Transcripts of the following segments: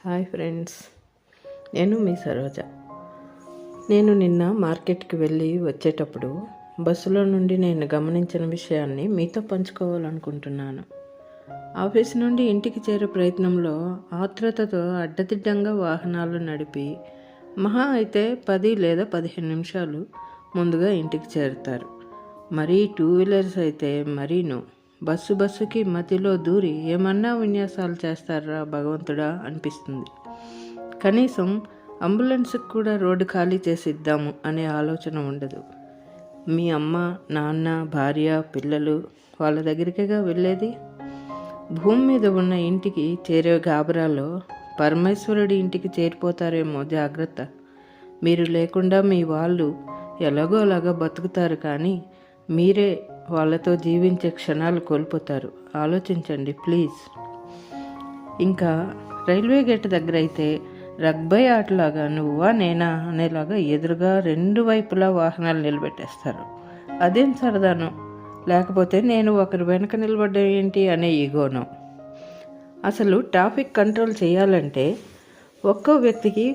Hi friends, నేను మీ సరోజ. నేను నిన్న మార్కెట్కి వెళ్ళి వచ్చేటప్పుడు బస్సులో నుండి నేను గమనించిన విషయాన్ని మీతో పంచుకోవాలనుకుంటున్నాను. ఆఫీస్ నుండి ఇంటికి చేరే ప్రయత్నంలో ఆత్రుతతో అడ్డదిడ్డంగా వాహనాలు నడిపి మహా అయితే 10 లేదా 15 నిమిషాలు ముందుగా ఇంటికి చేరుతారు. మరీ 2 వీలర్స్ అయితే మరీను బస్సుకి మధ్యలో దూరి ఏమన్నా విన్యాసాలు చేస్తారా భగవంతుడా అనిపిస్తుంది. కనీసం అంబులెన్స్కి కూడా రోడ్డు ఖాళీ చేసి ఇద్దాము అనే ఆలోచన ఉండదు. మీ అమ్మ, నాన్న, భార్య, పిల్లలు వాళ్ళ దగ్గరికేగా వెళ్ళేది. భూమి మీద ఉన్న ఇంటికి చేరే గాబరాలో పరమేశ్వరుడి ఇంటికి చేరిపోతారేమో జాగ్రత్త. మీరు లేకుండా మీ వాళ్ళు ఎలాగో అలాగా బతుకుతారు, కానీ మీరే వాళ్ళతో జీవించే క్షణాలు కోల్పోతారు. ఆలోచించండి ప్లీజ్. ఇంకా రైల్వే గేట్ దగ్గర అయితే రగ్బై ఆటలాగా నువ్వా నేనా అనేలాగా ఎదురుగా 2 వైపులా వాహనాలు నిలబెట్టేస్తారు. అదేం సరదాను, లేకపోతే నేను ఒకరి వెనక నిలబడ్డం ఏంటి అనే ఈగోను. అసలు ట్రాఫిక్ కంట్రోల్ చేయాలంటే ఒక్కో వ్యక్తికి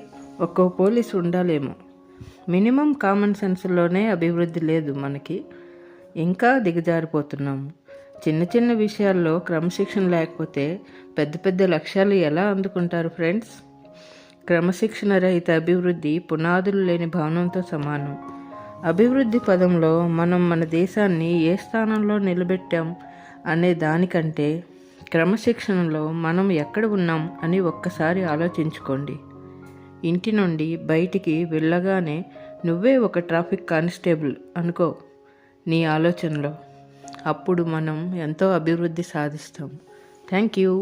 ఒక్కో పోలీసు ఉండాలేమో. మినిమం కామన్ సెన్స్లోనే అభివృద్ధి లేదు మనకి. ఇంకా దిగజారిపోతున్నాము. చిన్న చిన్న విషయాల్లో క్రమశిక్షణ లేకపోతే పెద్ద పెద్ద లక్ష్యాలు ఎలా అందుకుంటారు ఫ్రెండ్స్? క్రమశిక్షణ రహిత అభివృద్ధి పునాదులు లేని భవనంతో సమానం. అభివృద్ధి పదంలో మనం మన దేశాన్ని ఏ స్థానంలో నిలబెట్టాం అనే దానికంటే క్రమశిక్షణలో మనం ఎక్కడ ఉన్నాం అని ఒక్కసారి ఆలోచించుకోండి. ఇంటి నుండి బయటికి వెళ్ళగానే నువ్వే ఒక ట్రాఫిక్ కానిస్టేబుల్ అనుకో నీ ఆలోచనలో. అప్పుడు మనం ఎంతో అభివృద్ధి సాధిస్తాం. Thank you.